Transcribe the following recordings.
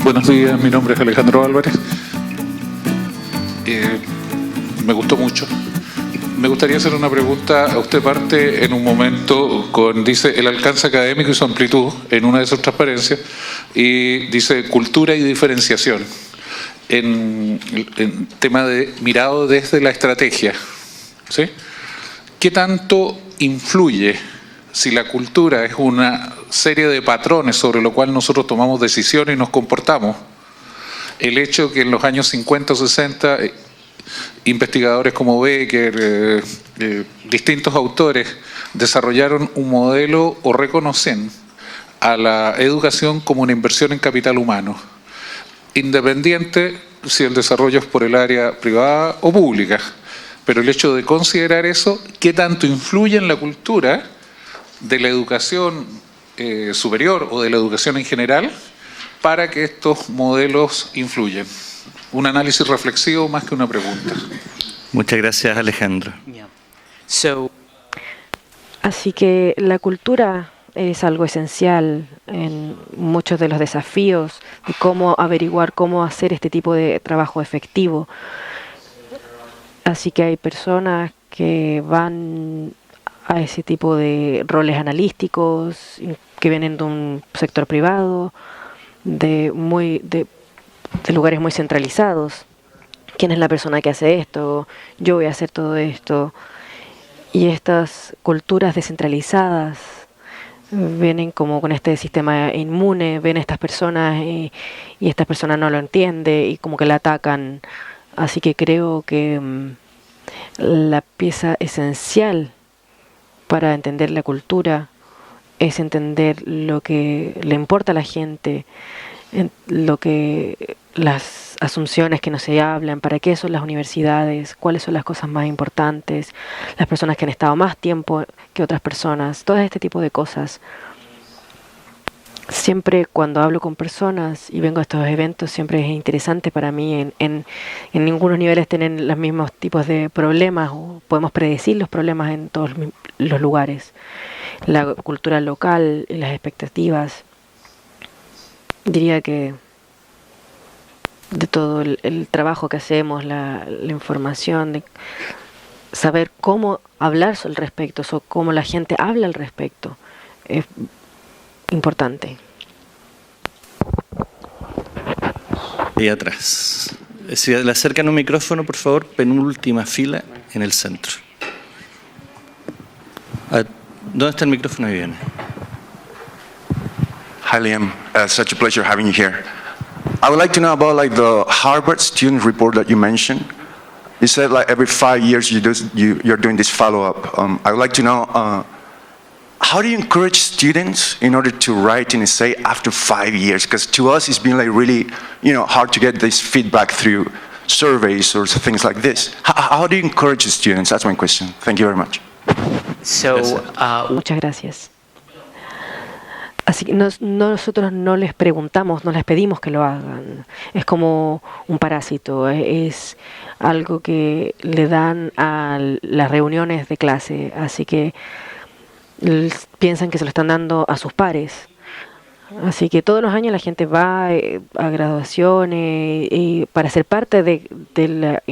Buenos días, mi nombre es Alejandro Álvarez. Me gustó mucho. Me gustaría hacer una pregunta. A usted parte en un momento dice el alcance académico y su amplitud en una de sus transparencias y dice cultura y diferenciación en tema de mirado desde la estrategia, ¿sí? ¿Qué tanto influye si la cultura es una serie de patrones sobre lo cual nosotros tomamos decisiones y nos comportamos? El hecho que en los años 50 o 60 investigadores como Becker, distintos autores desarrollaron un modelo o reconocen a la educación como una inversión en capital humano, independiente si el desarrollo es por el área privada o pública. Pero el hecho de considerar eso, ¿qué tanto influye en la cultura de la educación superior o de la educación en general para que estos modelos influyan? Un análisis reflexivo más que una pregunta. Muchas gracias, Alejandro. Así que la cultura es algo esencial en muchos de los desafíos de cómo averiguar cómo hacer este tipo de trabajo efectivo. Así que hay personas que van a ese tipo de roles analíticos que vienen de un sector privado, de lugares muy centralizados. ¿Quién es la persona que hace esto? Yo voy a hacer todo esto. Y estas culturas descentralizadas vienen como con este sistema inmune, ven a estas personas y esta persona no lo entiende y como que la atacan. Así que creo que la pieza esencial para entender la cultura es entender lo que le importa a la gente, lo que las asunciones que no se hablan, para qué son las universidades, cuáles son las cosas más importantes, las personas que han estado más tiempo que otras personas, todo este tipo de cosas. Siempre cuando hablo con personas y vengo a estos eventos, siempre es interesante para mí. En ningunos niveles tienen los mismos tipos de problemas o podemos predecir los problemas en todos los lugares. La cultura local y las expectativas. Diría que de todo el trabajo que hacemos, la información, de saber cómo hablar al respecto, o cómo la gente habla al respecto, es importante. Y atrás. Si le acercan un micrófono, por favor, penúltima fila en el centro. ¿Dónde está el micrófono? Ahí viene. Hi, Liam. Such a pleasure having you here. I would like to know about the Harvard student report that you mentioned. You said every 5 years you're doing this follow-up. I would like to know how do you encourage students in order to write an essay after 5 years? Because to us it's been really hard to get this feedback through surveys or things like this. How do you encourage the students? That's my question. Thank you very much. Muchas gracias. Así que nosotros no les preguntamos, no les pedimos que lo hagan. Es como un parásito, es algo que le dan a las reuniones de clase. Así que piensan que se lo están dando a sus pares. Así que todos los años la gente va a graduaciones y para ser parte de la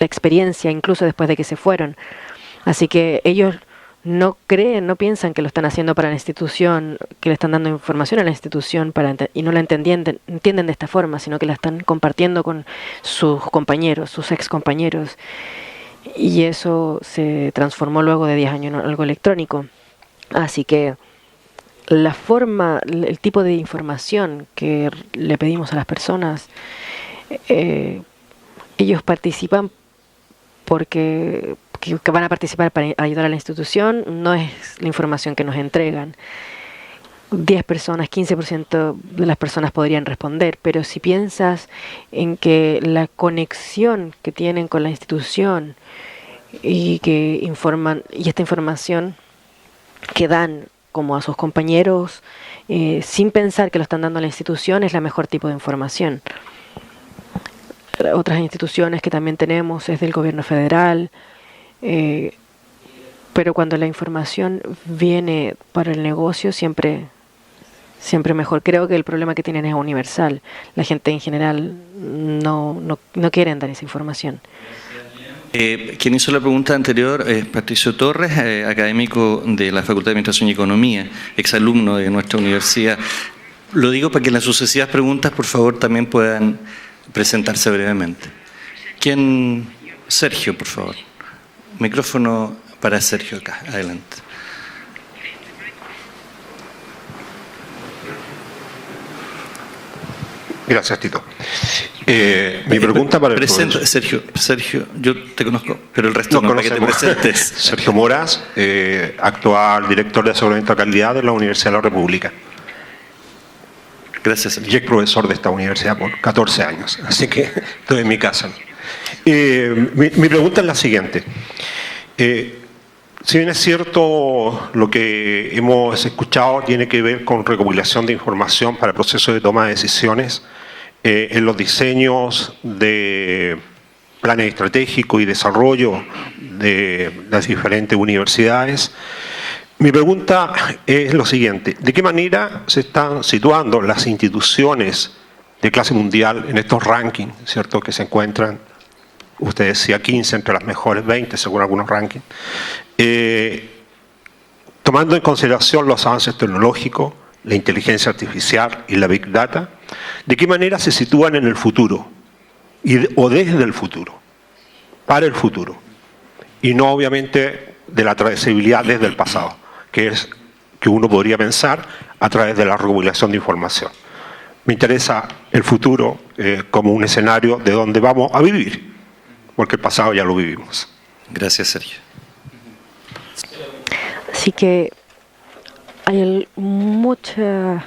experiencia, incluso después de que se fueron. Así que ellos no piensan que lo están haciendo para la institución, que le están dando información a la institución y no la entienden de esta forma, sino que la están compartiendo con sus compañeros, sus ex compañeros. Y eso se transformó luego de 10 años en algo electrónico. Así que la forma, el tipo de información que le pedimos a las personas, ellos participan porque que van a participar para ayudar a la institución, no es la información que nos entregan. 10 personas, 15% de las personas podrían responder, pero si piensas en que la conexión que tienen con la institución y que informan, y esta información que dan como a sus compañeros, sin pensar que lo están dando a la institución, es la mejor tipo de información. Otras instituciones que también tenemos es del gobierno federal, pero cuando la información viene para el negocio siempre siempre mejor. Creo que el problema que tienen es universal. La gente en general no quieren dar esa información. Quien hizo la pregunta anterior es Patricio Torres, académico de la Facultad de Administración y Economía, exalumno de nuestra universidad. Lo digo para que en las sucesivas preguntas, por favor, también puedan presentarse brevemente. ¿Quién? Sergio, por favor. Micrófono para Sergio acá, adelante. Gracias, Tito. Mi pregunta para el profesor. Sergio, yo te conozco, pero el resto no, para que te presentes. Sergio Moras, actual director de aseguramiento de calidad de la Universidad de la República. Gracias, Sergio. Y ex profesor de esta universidad por 14 años, así que estoy en mi casa. Mi pregunta es la siguiente. Si bien es cierto, lo que hemos escuchado tiene que ver con recopilación de información para el proceso de toma de decisiones en los diseños de planes estratégicos y desarrollo de las diferentes universidades, mi pregunta es lo siguiente: ¿de qué manera se están situando las instituciones de clase mundial en estos rankings, ¿cierto?, que se encuentran, usted decía 15 entre las mejores 20 según algunos rankings, tomando en consideración los avances tecnológicos, la inteligencia artificial y la Big Data? ¿De qué manera se sitúan en el futuro o desde el futuro, para el futuro? Y no obviamente de la trazabilidad desde el pasado, que es que uno podría pensar a través de la recopilación de información. Me interesa el futuro como un escenario de donde vamos a vivir, porque el pasado ya lo vivimos. Gracias, Sergio. Así que hay mucha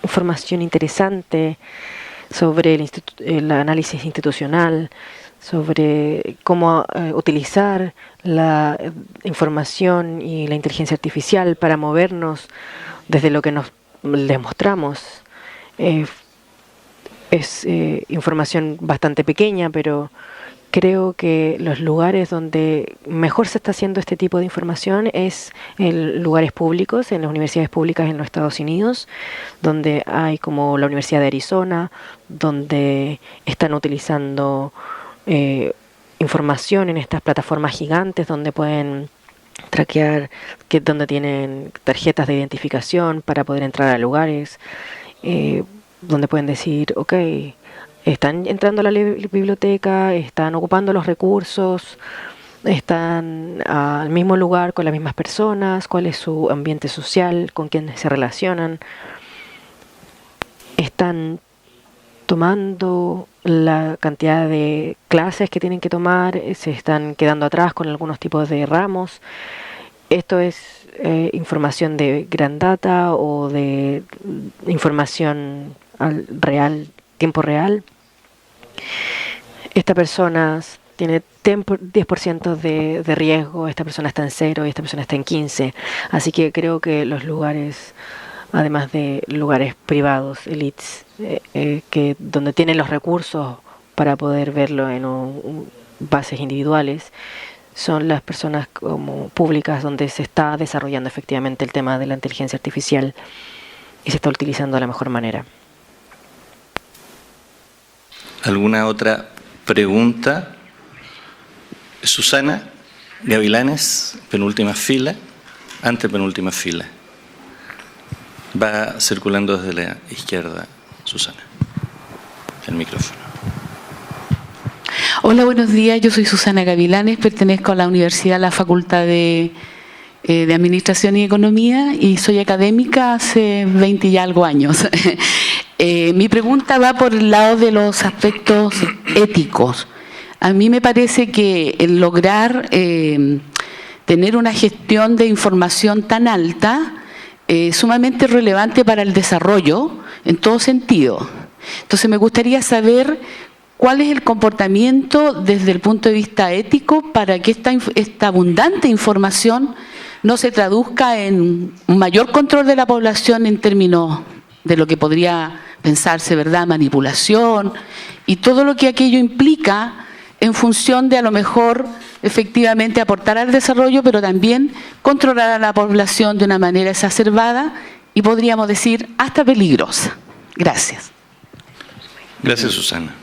información interesante sobre el análisis institucional, sobre cómo utilizar la información y la inteligencia artificial para movernos desde lo que les mostramos. Es información bastante pequeña, pero creo que los lugares donde mejor se está haciendo este tipo de información es en lugares públicos, en las universidades públicas en los Estados Unidos, donde hay como la Universidad de Arizona, donde están utilizando información en estas plataformas gigantes donde pueden traquear, donde tienen tarjetas de identificación para poder entrar a lugares, donde pueden decir, ok, están entrando a la biblioteca, están ocupando los recursos, están al mismo lugar con las mismas personas, cuál es su ambiente social, con quién se relacionan, están tomando la cantidad de clases que tienen que tomar, se están quedando atrás con algunos tipos de ramos. Esto es información de Grand Data o de información real, tiempo real. Esta persona tiene 10% de riesgo, esta persona está en 0 y esta persona está en 15. Así que creo que los lugares, además de lugares privados, elites, donde tienen los recursos para poder verlo en bases individuales, son las personas como públicas donde se está desarrollando efectivamente el tema de la inteligencia artificial y se está utilizando de la mejor manera. ¿Alguna otra pregunta? Susana Gavilanes, penúltima fila, antepenúltima fila. Va circulando desde la izquierda, Susana. El micrófono. Hola, buenos días. Yo soy Susana Gavilanes, pertenezco a la Universidad, a la Facultad de Administración y Economía y soy académica hace 20 y algo años. Mi pregunta va por el lado de los aspectos éticos. A mí me parece que el lograr tener una gestión de información tan alta es sumamente relevante para el desarrollo en todo sentido. Entonces me gustaría saber cuál es el comportamiento desde el punto de vista ético para que esta abundante información no se traduzca en un mayor control de la población en términos de lo que podría pensarse, ¿verdad?, manipulación y todo lo que aquello implica en función de a lo mejor efectivamente aportar al desarrollo, pero también controlar a la población de una manera exacerbada y podríamos decir hasta peligrosa. Gracias. Gracias, Susana.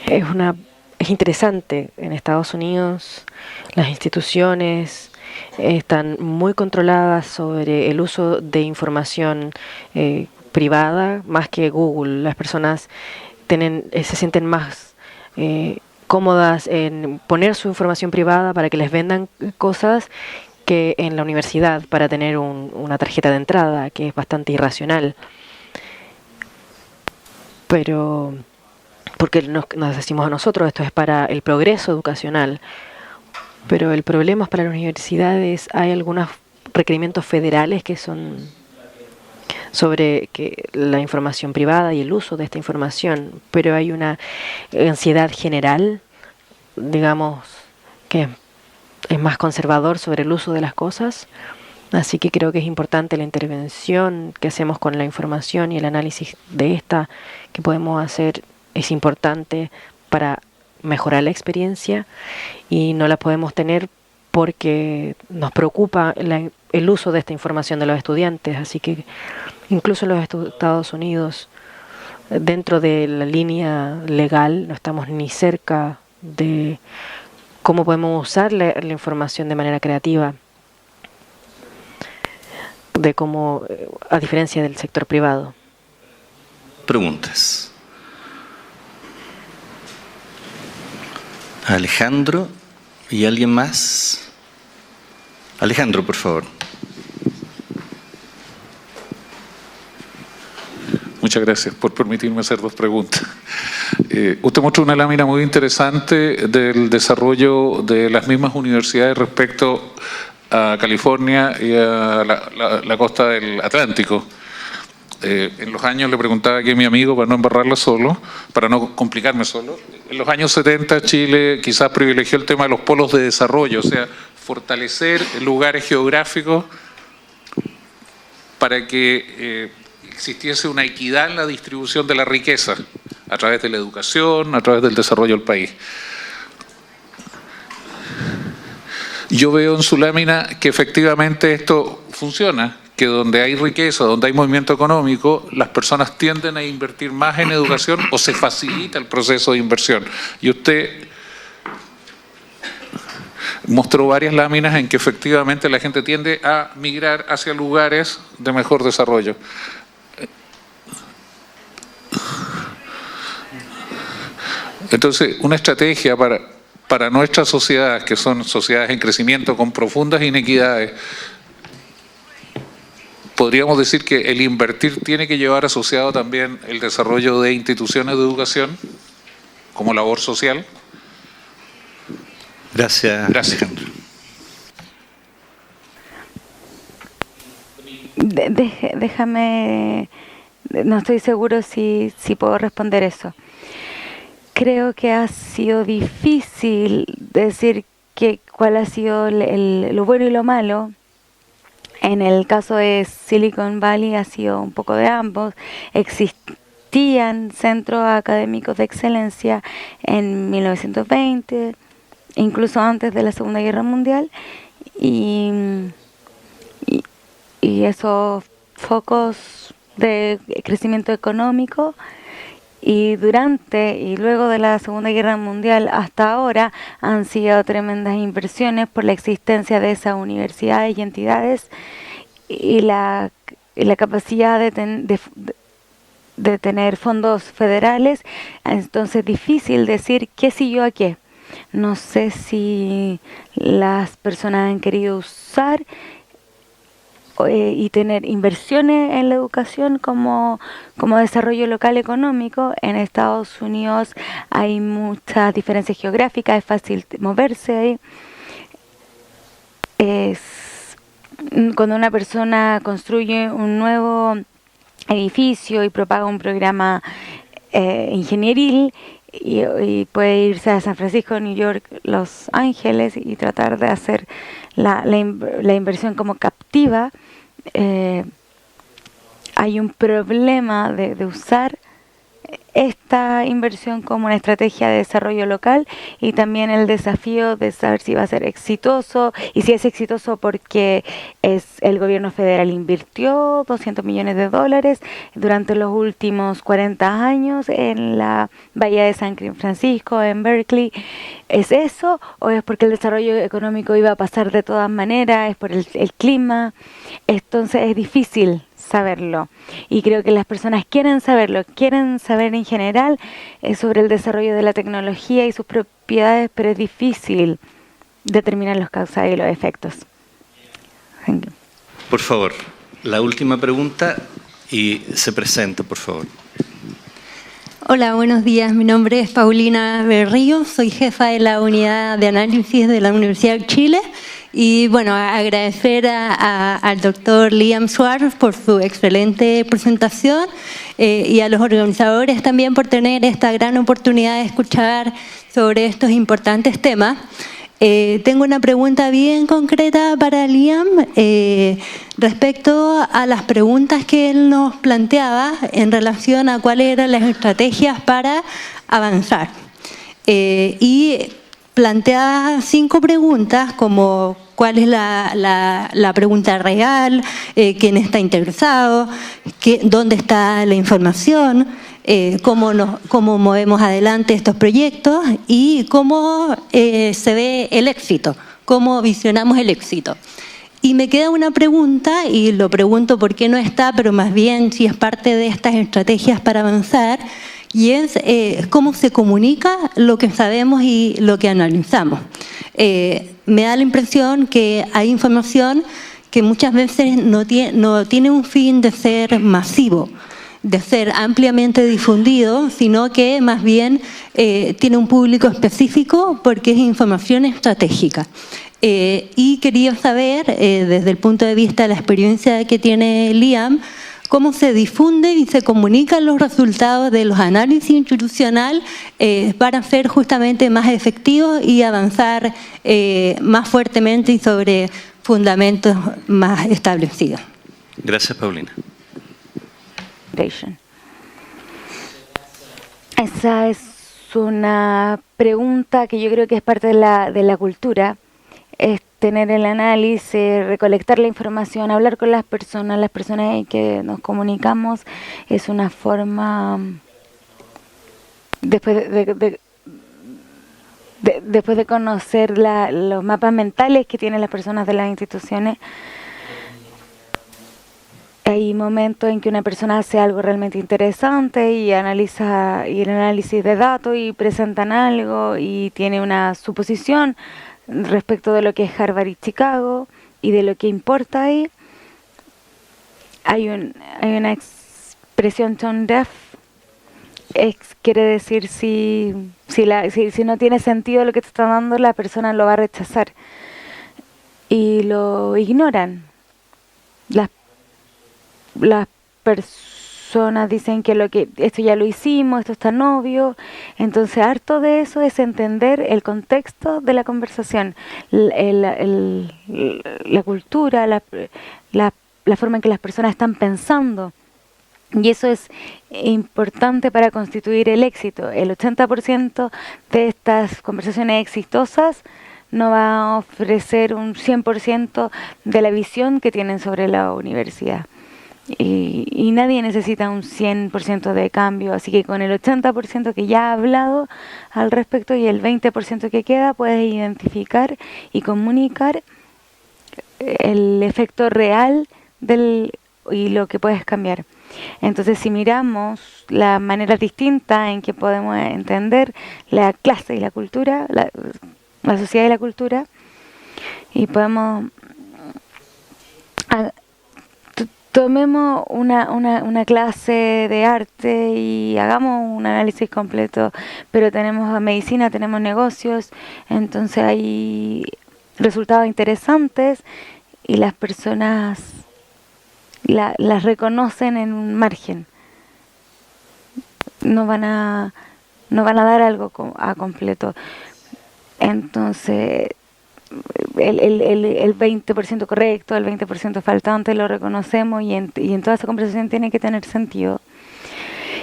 Es interesante. En Estados Unidos las instituciones están muy controladas sobre el uso de información privada, más que Google. Las personas se sienten más cómodas en poner su información privada para que les vendan cosas que en la universidad para tener una tarjeta de entrada, que es bastante irracional. Pero, porque nos decimos a nosotros, esto es para el progreso educacional, pero el problema es para las universidades. Hay algunos requerimientos federales que son sobre la información privada y el uso de esta información, pero hay una ansiedad general, digamos, que es más conservador sobre el uso de las cosas. Así que creo que es importante la intervención que hacemos con la información y el análisis de esta que podemos hacer. Es importante para mejorar la experiencia y no la podemos tener porque nos preocupa el uso de esta información de los estudiantes. Así que incluso en los Estados Unidos, dentro de la línea legal, no estamos ni cerca de cómo podemos usar la información de manera creativa, de cómo, a diferencia del sector privado. Preguntas. Alejandro y alguien más. Alejandro, por favor. Muchas gracias por permitirme hacer 2 preguntas. Usted mostró una lámina muy interesante del desarrollo de las mismas universidades respecto a California y a la costa del Atlántico. En los años, le preguntaba aquí a mi amigo, para no embarrarla solo, para no complicarme solo, en los años 70 Chile quizás privilegió el tema de los polos de desarrollo, o sea, fortalecer lugares geográficos para que existiese una equidad en la distribución de la riqueza a través de la educación, a través del desarrollo del país. Yo veo en su lámina que efectivamente esto funciona, que donde hay riqueza, donde hay movimiento económico, las personas tienden a invertir más en educación o se facilita el proceso de inversión. Y usted mostró varias láminas en que efectivamente la gente tiende a migrar hacia lugares de mejor desarrollo. Entonces, una estrategia para nuestras sociedades, que son sociedades en crecimiento con profundas inequidades, podríamos decir que el invertir tiene que llevar asociado también el desarrollo de instituciones de educación como labor social. Gracias. Gracias. Alejandro. Déjame, no estoy seguro si puedo responder eso. Creo que ha sido difícil decir cuál ha sido lo bueno y lo malo. En el caso de Silicon Valley ha sido un poco de ambos. Existían centros académicos de excelencia en 1920, incluso antes de la Segunda Guerra Mundial, y esos focos de crecimiento económico, y durante y luego de la Segunda Guerra Mundial hasta ahora han sido tremendas inversiones por la existencia de esas universidades y entidades y la capacidad de tener fondos federales. Entonces es difícil decir qué siguió a qué. No sé si las personas han querido usar y tener inversiones en la educación como desarrollo local económico. En Estados Unidos hay muchas diferencias geográficas, es fácil moverse ahí. Cuando una persona construye un nuevo edificio y propaga un programa ingenieril y puede irse a San Francisco, New York, Los Ángeles y tratar de hacer la inversión como captiva, hay un problema de usar esta inversión como una estrategia de desarrollo local y también el desafío de saber si va a ser exitoso y si es exitoso porque el gobierno federal invirtió $200 millones durante los últimos 40 años en la Bahía de San Francisco, en Berkeley. ¿Es eso o es porque el desarrollo económico iba a pasar de todas maneras? ¿Es por el clima? Entonces es difícil saberlo y creo que las personas quieren saberlo, quieren saber en general sobre el desarrollo de la tecnología y sus propiedades, pero es difícil determinar los causales y los efectos. Por favor, la última pregunta y se presenta, por favor. Hola, buenos días. Mi nombre es Paulina Berrío, soy jefa de la unidad de análisis de la Universidad de Chile. Y bueno, agradecer al doctor Liam Schwartz por su excelente presentación y a los organizadores también por tener esta gran oportunidad de escuchar sobre estos importantes temas. Tengo una pregunta bien concreta para Liam respecto a las preguntas que él nos planteaba en relación a cuáles eran las estrategias para avanzar. Y plantea 5 preguntas como cuál es la pregunta real, quién está interesado, dónde está la información, cómo movemos adelante estos proyectos y cómo se ve el éxito, cómo visionamos el éxito. Y me queda una pregunta, y lo pregunto por qué no está, pero más bien si es parte de estas estrategias para avanzar, y es cómo se comunica lo que sabemos y lo que analizamos. Me da la impresión que hay información que muchas veces no tiene un fin de ser masivo, de ser ampliamente difundido, sino que más bien tiene un público específico porque es información estratégica. Y quería saber, desde el punto de vista de la experiencia que tiene Liam, cómo se difunden y se comunican los resultados de los análisis institucionales para ser justamente más efectivos y avanzar más fuertemente y sobre fundamentos más establecidos. Gracias, Paulina. Esa es una pregunta que yo creo que es parte de la cultura, es tener el análisis, recolectar la información, hablar con las personas en que nos comunicamos, es una forma, después de conocer los mapas mentales que tienen las personas de las instituciones. Hay momentos en que una persona hace algo realmente interesante y analiza el análisis de datos y presentan algo y tiene una suposición respecto de lo que es Harvard y Chicago y de lo que importa ahí. Hay una expresión tone deaf, quiere decir si no tiene sentido lo que te está dando, la persona lo va a rechazar y lo ignoran. Las personas dicen que esto ya lo hicimos, esto está obvio. Entonces, harto de eso es entender el contexto de la conversación, la cultura, la forma en que las personas están pensando. Y eso es importante para constituir el éxito. El 80% de estas conversaciones exitosas no va a ofrecer un 100% de la visión que tienen sobre la universidad. Y nadie necesita un 100% de cambio, así que con el 80% que ya ha hablado al respecto y el 20% que queda, puedes identificar y comunicar el efecto real y lo que puedes cambiar. Entonces, si miramos la manera distinta en que podemos entender la clase y la cultura, la sociedad y la cultura, y podemos... Tomemos una clase de arte y hagamos un análisis completo, pero tenemos medicina, tenemos negocios, entonces hay resultados interesantes y las personas las reconocen en un margen. No van a dar algo a completo. Entonces, el 20% correcto, el 20% faltante lo reconocemos y en toda esa conversación tiene que tener sentido.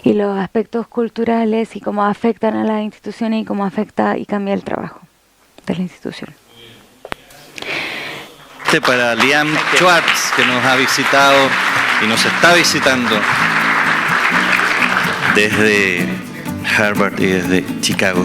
y los aspectos culturales y cómo afectan a las instituciones y cómo afecta y cambia el trabajo de la institución. Para Liam Schwartz, que nos ha visitado y nos está visitando desde Harvard y desde Chicago.